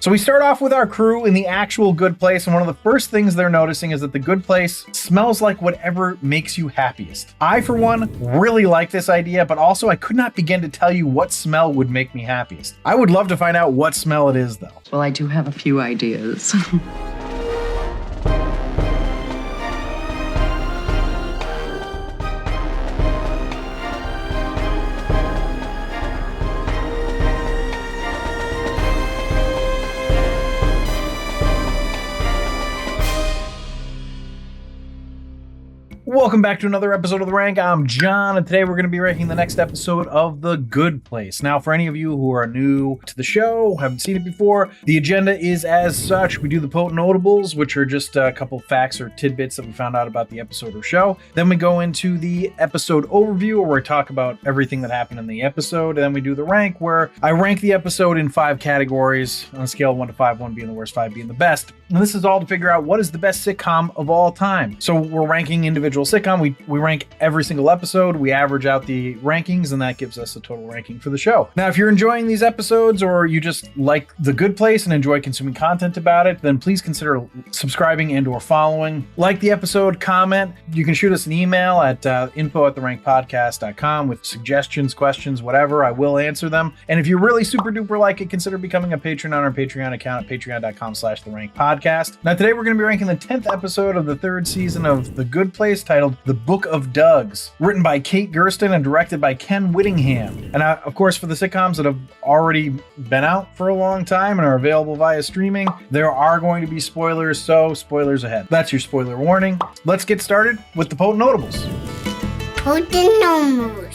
So we start off with our crew in the actual good place, and one of the first things they're noticing is that the good place smells like whatever makes you happiest. I, for one, really like this idea, but also I could not begin to tell you what smell would make me happiest. I would love to find out what smell it is, though. Well, I do have a few ideas. Welcome back to another episode of The Rank. I'm John, and today we're going to be ranking the next episode of The Good Place. Now, for any of you who are new to the show, haven't seen it before, the agenda is as such. We do the potent notables, which are just a couple facts or tidbits that we found out about the episode or show. Then we go into the episode overview, where we talk about everything that happened in the episode. And then we do the rank, where I rank the episode in 5 categories on a scale of 1 to 5, 1 being the worst, 5 being the best. And this is all to figure out what is the best sitcom of all time. So we're ranking individual sitcom. We rank every single episode. We average out the rankings, and that gives us a total ranking for the show. Now, if you're enjoying these episodes, or you just like The Good Place and enjoy consuming content about it, then please consider subscribing and or following. Like the episode, comment. You can shoot us an email at info@therankpodcast.com with suggestions, questions, whatever. I will answer them. And if you really super duper like it, consider becoming a patron on our Patreon account at patreon.com/therankpodcast. Now, today we're going to be ranking the 10th episode of the 3rd season of The Good Place, titled The Book of Dougs, written by Kate Gersten and directed by Ken Whittingham. And of course, for the sitcoms that have already been out for a long time and are available via streaming, there are going to be spoilers, so spoilers ahead. That's your spoiler warning. Let's get started with the potent notables. Potent notables.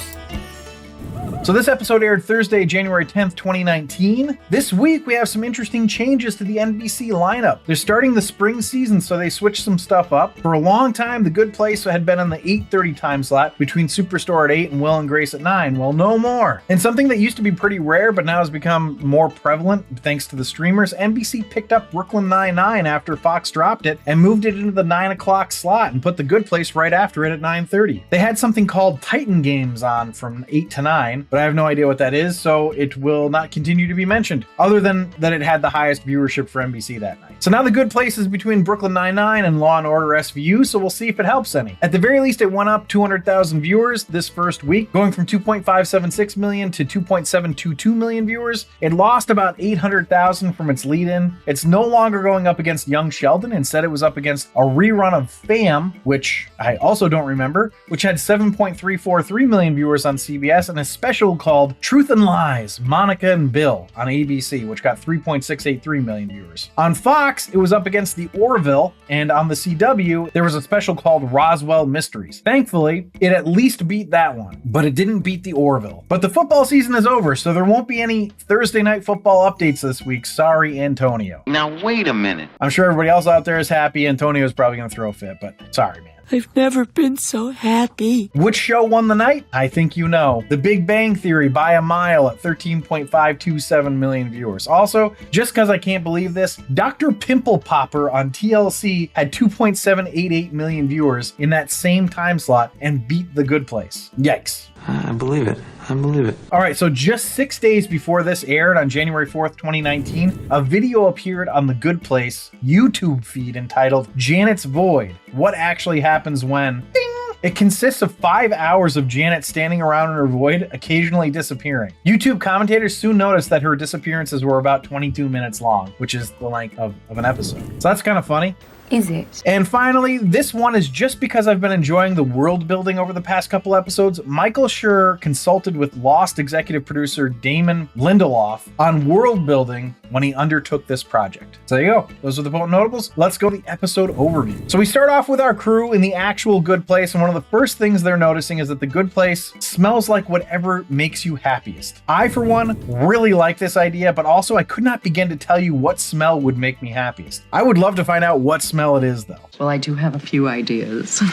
So this episode aired Thursday, January 10th, 2019. This week, we have some interesting changes to the NBC lineup. They're starting the spring season, so they switched some stuff up. For a long time, The Good Place had been on the 8:30 time slot between Superstore at 8 and Will and Grace at 9. Well, no more. And something that used to be pretty rare, but now has become more prevalent thanks to the streamers, NBC picked up Brooklyn Nine-Nine after Fox dropped it and moved it into the 9 o'clock slot and put The Good Place right after it at 9:30. They had something called Titan Games on from 8 to 9, but I have no idea what that is, so it will not continue to be mentioned, other than that it had the highest viewership for NBC that night. So now The Good Place is between Brooklyn Nine-Nine and Law & Order SVU, so we'll see if it helps any. At the very least, it went up 200,000 viewers this first week, going from 2.576 million to 2.722 million viewers. It lost about 800,000 from its lead-in. It's no longer going up against Young Sheldon. Instead, it was up against a rerun of Fam, which I also don't remember, which had 7.343 million viewers on CBS, and a special called Truth and Lies, Monica and Bill on ABC, which got 3.683 million viewers. On Fox, it was up against The Orville, and on the CW, there was a special called Roswell Mysteries. Thankfully, it at least beat that one, but it didn't beat The Orville. But the football season is over, so there won't be any Thursday night football updates this week. Sorry, Antonio. Now, wait a minute. I'm sure everybody else out there is happy. Antonio's probably going to throw a fit, but sorry, man. I've never been so happy. Which show won the night? I think you know. The Big Bang Theory by a mile at 13.527 million viewers. Also, just because I can't believe this, Dr. Pimple Popper on TLC had 2.788 million viewers in that same time slot and beat The Good Place. Yikes. I believe it. I believe it. All right, so just 6 days before this aired on January 4th, 2019, a video appeared on The Good Place YouTube feed entitled Janet's Void: What Actually Happens When... Ding! It consists of 5 hours of Janet standing around in her void, occasionally disappearing. YouTube commentators soon noticed that her disappearances were about 22 minutes long, which is the length of an episode. So that's kind of funny. Is it? And finally, this one is just because I've been enjoying the world building over the past couple episodes. Michael Schur consulted with Lost executive producer Damon Lindelof on world building when he undertook this project. So there you go. Those are the potent notables. Let's go to the episode overview. So we start off with our crew in the actual Good Place, and one of the first things they're noticing is that the Good Place smells like whatever makes you happiest. I, for one, really like this idea, but also I could not begin to tell you what smell would make me happiest. I would love to find out what smell it is, though. Well, I do have a few ideas.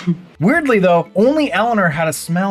Weirdly though, only Eleanor had a smell.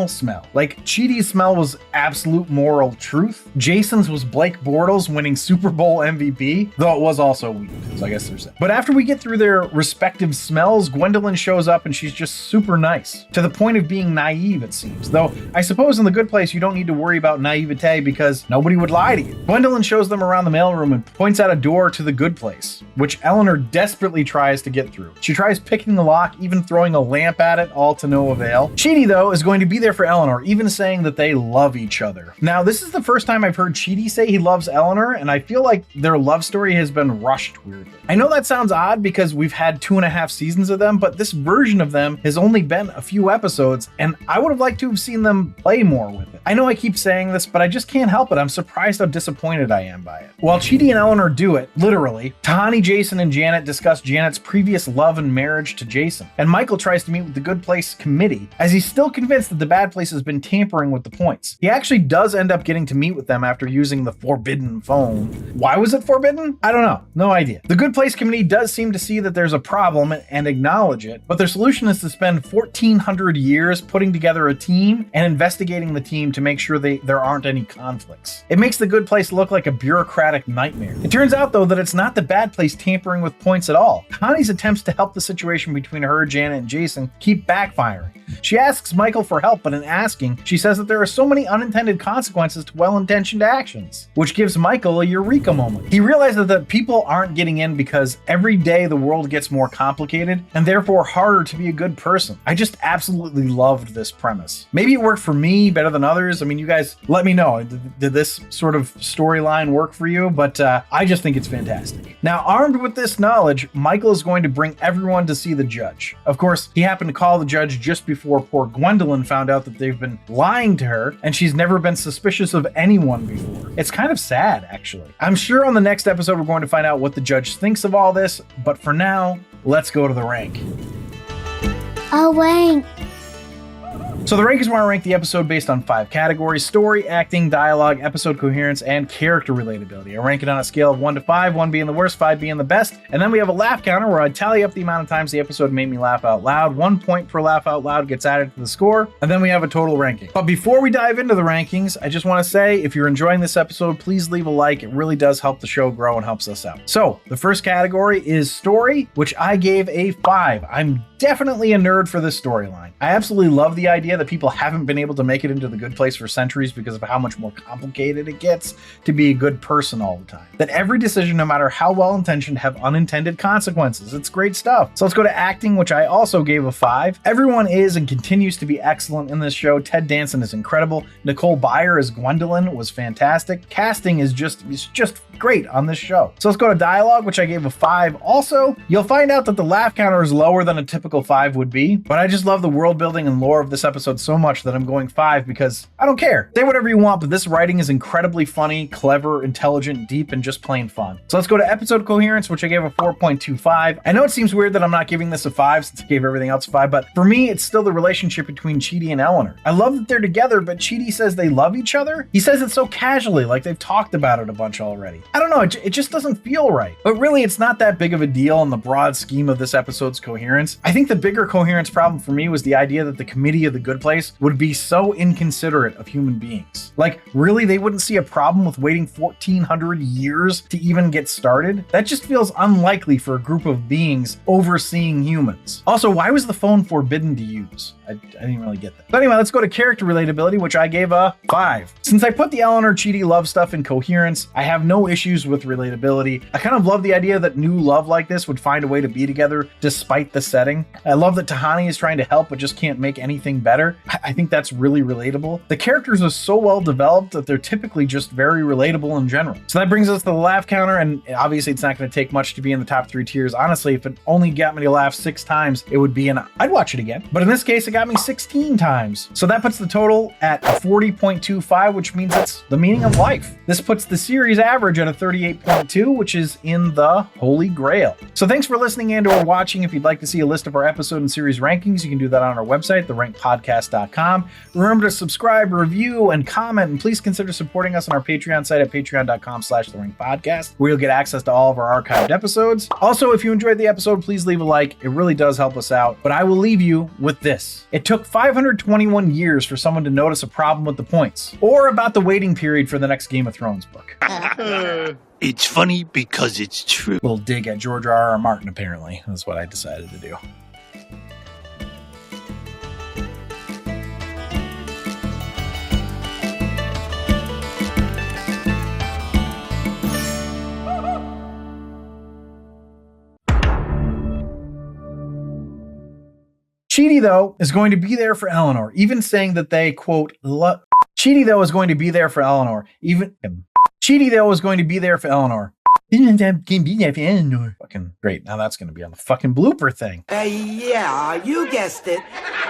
Like, Chidi's smell was absolute moral truth. Jason's was Blake Bortles winning Super Bowl MVP, though it was also weed, so I guess there's that. But after we get through their respective smells, Gwendolyn shows up and she's just super nice, to the point of being naive, it seems. Though, I suppose in The Good Place you don't need to worry about naivete because nobody would lie to you. Gwendolyn shows them around the mailroom and points out a door to the Good Place, which Eleanor desperately tries to get through. She tries picking the lock, even throwing a lamp at it, all to no avail. Chidi, though, is going to be there for Eleanor, even saying that they love each other. Now, this is the first time I've heard Chidi say he loves Eleanor, and I feel like their love story has been rushed weirdly. I know that sounds odd because we've had 2.5 seasons of them, but this version of them has only been a few episodes, and I would have liked to have seen them play more with it. I know I keep saying this, but I just can't help it. I'm surprised how disappointed I am by it. While Chidi and Eleanor do it, literally, Tahani, Jason, and Janet discuss Janet's previous love and marriage to Jason, and Michael tries to meet with the Good Place committee, as he's still convinced that the Bad Place has been tampering with the points. He actually does end up getting to meet with them after using the forbidden phone. Why was it forbidden? I don't know. No idea. The Good Place committee does seem to see that there's a problem and acknowledge it, but their solution is to spend 1,400 years putting together a team and investigating the team to make sure there aren't any conflicts. It makes the Good Place look like a bureaucratic nightmare. It turns out, though, that it's not the Bad Place tampering with points at all. Connie's attempts to help the situation between her, Janet, and Jason keep backfiring. She asks Michael for help, but in asking, she says that there are so many unintended consequences to well-intentioned actions, which gives Michael a eureka moment. He realizes that people aren't getting in because every day the world gets more complicated and therefore harder to be a good person. I just absolutely loved this premise. Maybe it worked for me better than others. I mean, you guys let me know. Did this sort of storyline work for you? But I just think it's fantastic. Now, armed with this knowledge, Michael is going to bring everyone to see the judge. Of course, he happened to call the judge just before poor Gwendolyn found out that they've been lying to her, and she's never been suspicious of anyone before. It's kind of sad, actually. I'm sure on the next episode we're going to find out what the judge thinks of all this, but for now, let's go to the rank. A rank. So the rank is where I rank the episode based on 5 categories: story, acting, dialogue, episode coherence, and character relatability. I rank it on a scale of 1 to 5, 1 being the worst, 5 being the best. And then we have a laugh counter where I tally up the amount of times the episode made me laugh out loud. 1 point per laugh out loud gets added to the score, and then we have a total ranking. But before we dive into the rankings, I just want to say, if you're enjoying this episode, please leave a like. It really does help the show grow and helps us out. So the first category is story, which I gave a 5. I'm definitely a nerd for this storyline. I absolutely love the idea that people haven't been able to make it into the Good Place for centuries because of how much more complicated it gets to be a good person all the time. That every decision, no matter how well-intentioned, have unintended consequences. It's great stuff. So let's go to acting, which I also gave a 5. Everyone is and continues to be excellent in this show. Ted Danson is incredible. Nicole Byer as Gwendolyn was fantastic. Casting is just great on this show. So let's go to dialogue, which I gave a 5 also. You'll find out that the laugh counter is lower than a typical 5 would be, but I just love the world building and lore of this episode so much that I'm going 5 because I don't care. Say whatever you want, but this writing is incredibly funny, clever, intelligent, deep, and just plain fun. So let's go to episode coherence, which I gave a 4.25. I know it seems weird that I'm not giving this a 5 since I gave everything else a 5, but for me, it's still the relationship between Chidi and Eleanor. I love that they're together, but Chidi says they love each other. He says it so casually, like they've talked about it a bunch already. I don't know, it just doesn't feel right. But really, it's not that big of a deal in the broad scheme of this episode's coherence. I think the bigger coherence problem for me was the idea that the committee of the Good Place would be so inconsiderate of human beings. Like, really, they wouldn't see a problem with waiting 1,400 years to even get started? That just feels unlikely for a group of beings overseeing humans. Also, why was the phone forbidden to use? I didn't really get that. But anyway, let's go to character relatability, which I gave a 5. Since I put the Eleanor Chidi love stuff in coherence, I have no issues with relatability. I kind of love the idea that new love like this would find a way to be together despite the setting. I love that Tahani is trying to help but just can't make anything better. I think that's really relatable. The characters are so well developed that they're typically just very relatable in general. So that brings us to the laugh counter, and obviously it's not going to take much to be in the top 3 tiers. Honestly, if it only got me to laugh 6 times, it would be I'd watch it again. But in this case, it got me 16 times. So that puts the total at 40.25, which means it's the meaning of life. This puts the series average at a 38.2, which is in the holy grail. So thanks for listening and or watching. If you'd like to see a list of our our episode and series rankings, you can do that on our website, therankedpodcast.com. Remember to subscribe, review, and comment, and please consider supporting us on our Patreon site at patreon.com/therankedpodcast, where you'll get access to all of our archived episodes. Also, if you enjoyed the episode, please leave a like. It really does help us out. But I will leave you with this. It took 521 years for someone to notice a problem with the points, or about the waiting period for the next Game of Thrones book. It's funny because it's true. Little dig at George R.R. Martin, apparently. That's what I decided to do. Chidi, though, is going to be there for Eleanor, even saying that they, quote, Chidi, though, is going to be there for Eleanor, Chidi, though, is going to be there for Eleanor. Fucking great. Now that's going to be on the fucking blooper thing. Yeah, you guessed it.